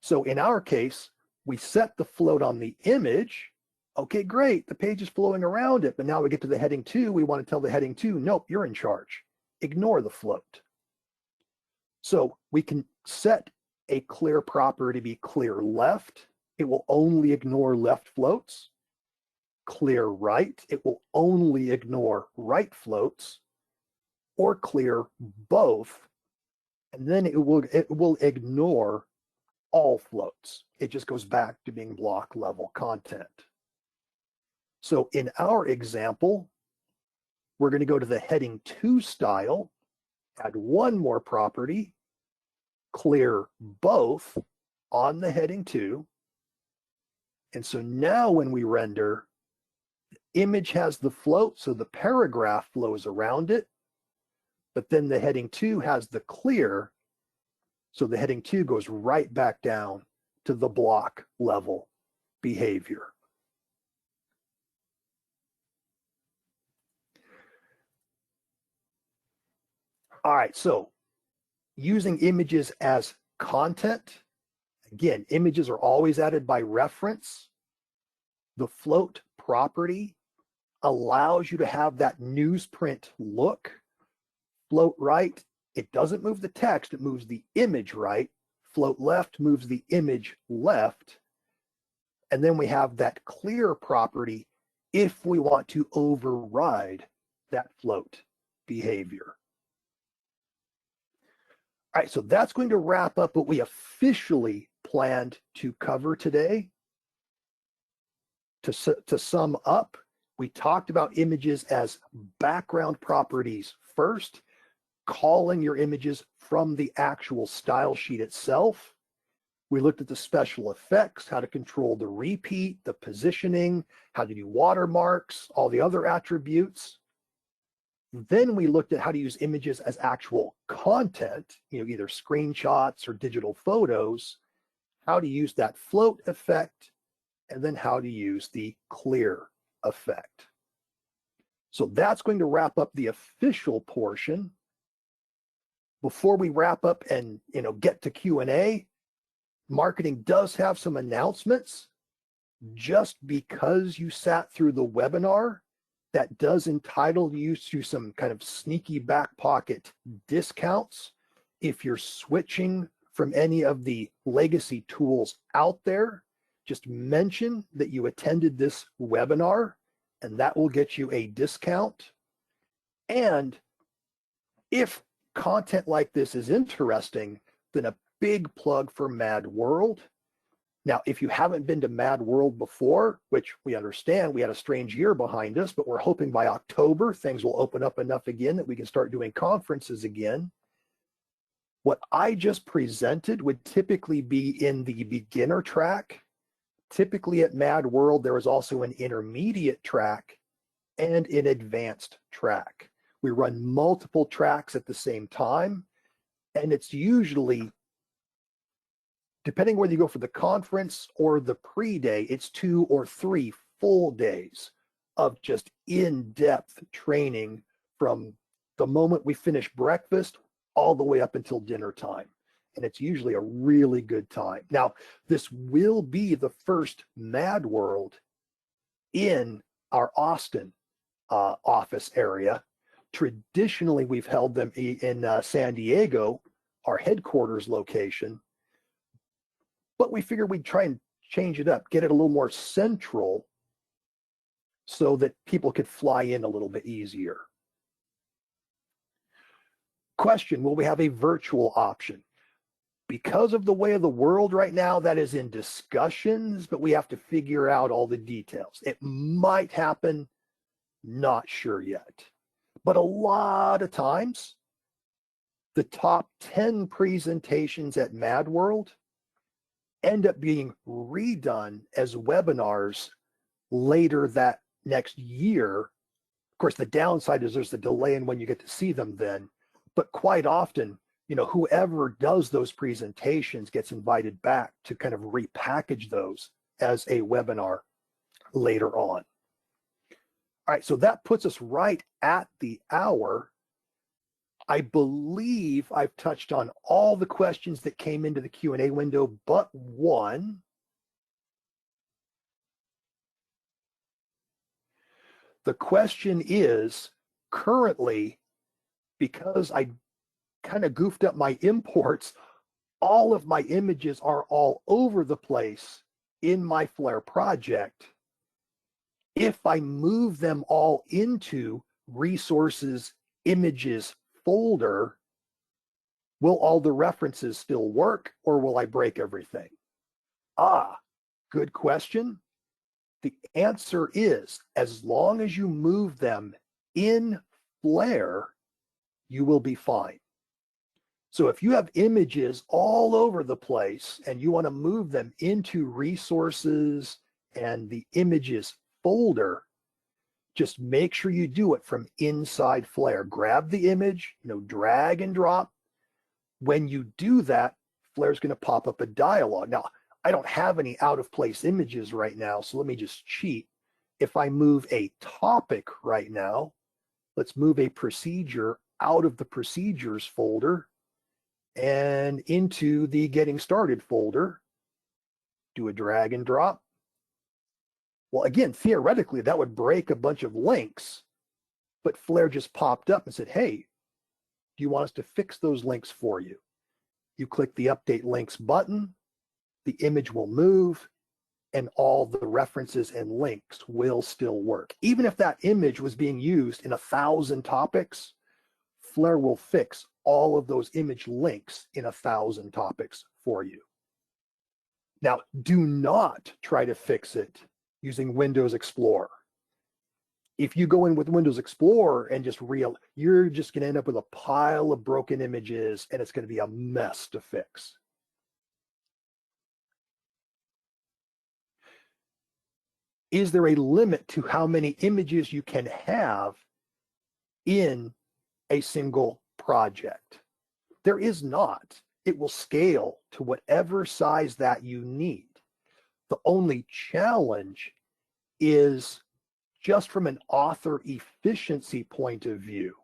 So in our case, we set the float on the image. Okay, great, the page is flowing around it, but now we get to the heading 2, we want to tell the heading 2, nope, you're in charge. Ignore the float. So we can set a clear property to be clear left. It will only ignore left floats. Clear right, it will only ignore right floats. Or clear both, and then it will ignore all floats. It just goes back to being block level content. So in our example, we're going to go to the heading 2 style, add one more property, clear both on the heading 2. And so now when we render, the image has the float, so the paragraph flows around it. But then the heading 2 has the clear, so the heading 2 goes right back down to the block level behavior. All right, so using images as content, again, images are always added by reference. The float property allows you to have that newsprint look. Float right, it doesn't move the text, it moves the image right. Float left moves the image left. And then we have that clear property if we want to override that float behavior. All right, so that's going to wrap up what we officially planned to cover today. To sum up, we talked about images as background properties first, calling your images from the actual style sheet itself. We looked at the special effects, how to control the repeat, the positioning, how to do watermarks, all the other attributes. Then we looked at how to use images as actual content, either screenshots or digital photos, how to use that float effect, and then how to use the clear effect. So that's going to wrap up the official portion. Before we wrap up and get to Q&A, marketing does have some announcements. Just because you sat through the webinar, that does entitle you to some kind of sneaky back pocket discounts. If you're switching from any of the legacy tools out there, just mention that you attended this webinar, and that will get you a discount. And if content like this is interesting, then a big plug for Mad World. Now, if you haven't been to Mad World before, which we understand, we had a strange year behind us, but we're hoping by October things will open up enough again that we can start doing conferences again. What I just presented would typically be in the beginner track. Typically at Mad World, there is also an intermediate track and an advanced track. We run multiple tracks at the same time, and it's usually, depending whether you go for the conference or the pre-day, it's 2 or 3 full days of just in-depth training from the moment we finish breakfast all the way up until dinner time. And it's usually a really good time. Now, this will be the first Mad World in our Austin office area. Traditionally, we've held them in San Diego, our headquarters location. But we figured we'd try and change it up, get it a little more central so that people could fly in a little bit easier. Question, will we have a virtual option? Because of the way of the world right now, that is in discussions, but we have to figure out all the details. It might happen, not sure yet. But a lot of times, the top 10 presentations at Mad World end up being redone as webinars later that next year. Of course, the downside is there's a delay in when you get to see them then, but quite often, whoever does those presentations gets invited back to kind of repackage those as a webinar later on. All right, so that puts us right at the hour. I believe I've touched on all the questions that came into the Q&A window but one. The question is, currently, because I kind of goofed up my imports, all of my images are all over the place in my Flare project. If I move them all into resources, images folder, will all the references still work, or will I break everything? Good question. The answer is, as long as you move them in Flare, you will be fine. So if you have images all over the place and you want to move them into resources and the images folder, just make sure you do it from inside Flare. Grab the image, drag and drop. When you do that, Flare's going to pop up a dialog. Now, I don't have any out of place images right now, so let me just cheat. If I move a topic right now, let's move a procedure out of the procedures folder and into the getting started folder. Do a drag and drop. Well, again, theoretically, that would break a bunch of links, but Flare just popped up and said, hey, do you want us to fix those links for you? You click the update links button, the image will move, and all the references and links will still work. Even if that image was being used in 1,000 topics, Flare will fix all of those image links in 1,000 topics for you. Now, do not try to fix it using Windows Explorer. If you go in with Windows Explorer and you're just going to end up with a pile of broken images, and it's going to be a mess to fix. Is there a limit to how many images you can have in a single project? There is not. It will scale to whatever size that you need. The only challenge is just from an author efficiency point of view.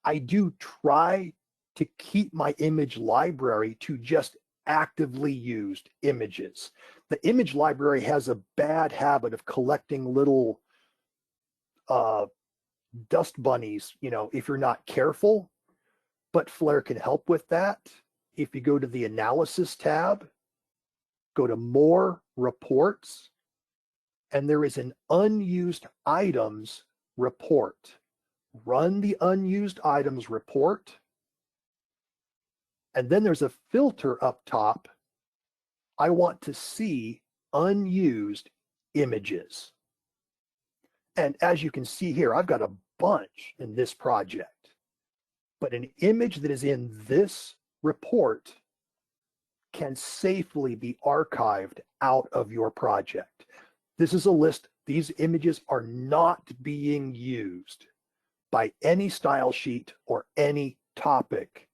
I do try to keep my image library to just actively used images. The image library has a bad habit of collecting little dust bunnies, if you're not careful, but Flare can help with that. If you go to the Analysis tab, go to More Reports, and there is an Unused Items report. Run the Unused Items report, and then there's a filter up top. I want to see unused images. And as you can see here, I've got a bunch in this project. But an image that is in this report can safely be archived out of your project. This is a list. These images are not being used by any style sheet or any topic,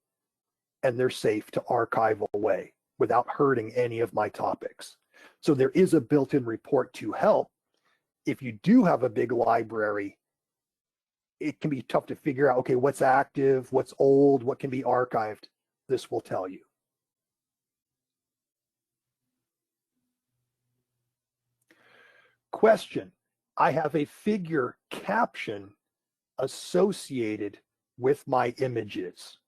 and they're safe to archive away without hurting any of my topics. So there is a built-in report to help. If you do have a big library, it can be tough to figure out, okay, what's active, what's old, what can be archived. This will tell you. Question: I have a figure caption associated with my images.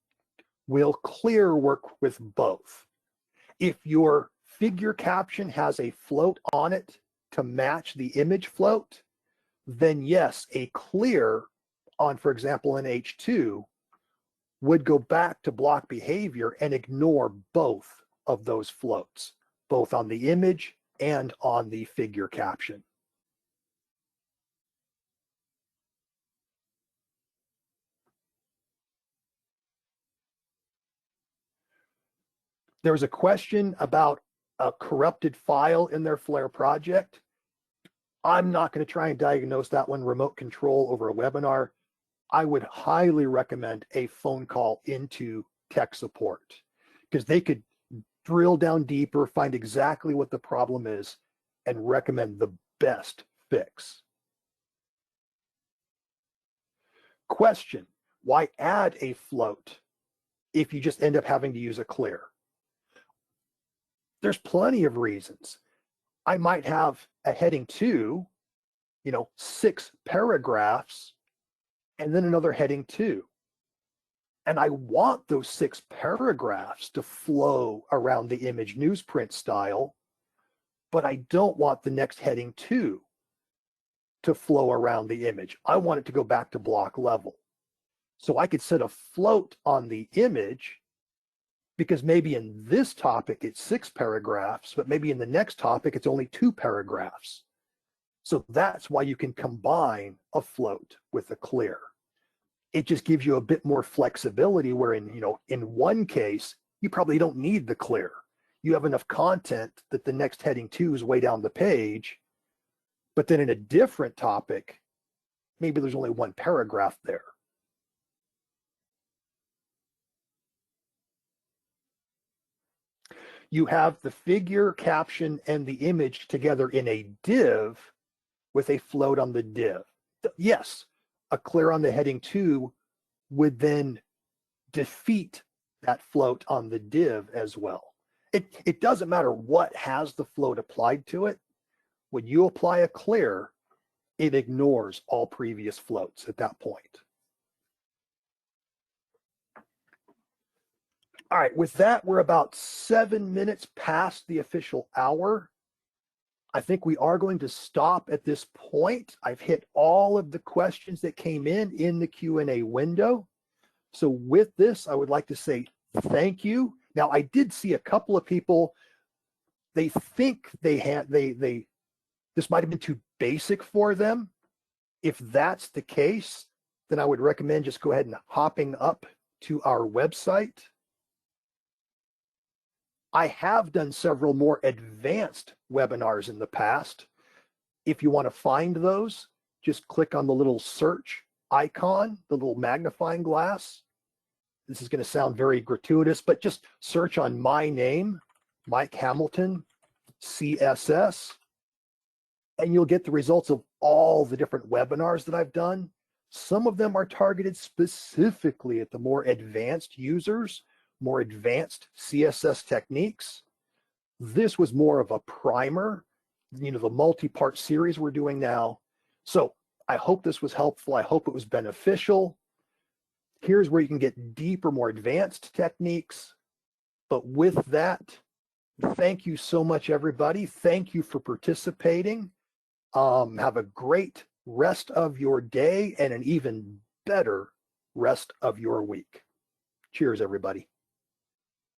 Will Clear work with both? If your figure caption has a float on it to match the image float, then yes, a Clear on, for example, an H2 would go back to block behavior and ignore both of those floats, both on the image and on the figure caption. There was a question about a corrupted file in their Flare project. I'm not going to try and diagnose that one remote control over a webinar. I would highly recommend a phone call into tech support, because they could drill down deeper, find exactly what the problem is, and recommend the best fix. Question, why add a float if you just end up having to use a clear? There's plenty of reasons. I might have a heading 2, 6 paragraphs, and then another heading 2. And I want those 6 paragraphs to flow around the image newsprint style, but I don't want the next heading 2 to flow around the image. I want it to go back to block level. So I could set a float on the image, because maybe in this topic it's 6 paragraphs, but maybe in the next topic it's only 2 paragraphs. So that's why you can combine a float with a clear. It just gives you a bit more flexibility, where in one case, you probably don't need the clear. You have enough content that the next heading 2 is way down the page, but then in a different topic, maybe there's only 1 paragraph there. You have the figure, caption, and the image together in a div with a float on the div. Yes, a clear on the heading 2 would then defeat that float on the div as well. It doesn't matter what has the float applied to it. When you apply a clear, it ignores all previous floats at that point. All right, with that, we're about 7 minutes past the official hour. I think we are going to stop at this point. I've hit all of the questions that came in the Q&A window. So with this, I would like to say thank you. Now, I did see a couple of people, they think this might have been too basic for them. If that's the case, then I would recommend just go ahead and hopping up to our website. I have done several more advanced webinars in the past. If you want to find those, just click on the little search icon, the little magnifying glass. This is going to sound very gratuitous, but just search on my name, Mike Hamilton, CSS, and you'll get the results of all the different webinars that I've done. Some of them are targeted specifically at the more advanced users, more advanced CSS techniques. This was more of a primer, the multi-part series we're doing now. So I hope this was helpful. I hope it was beneficial. Here's where you can get deeper, more advanced techniques. But with that, thank you so much, everybody. Thank you for participating. Have a great rest of your day and an even better rest of your week. Cheers, everybody.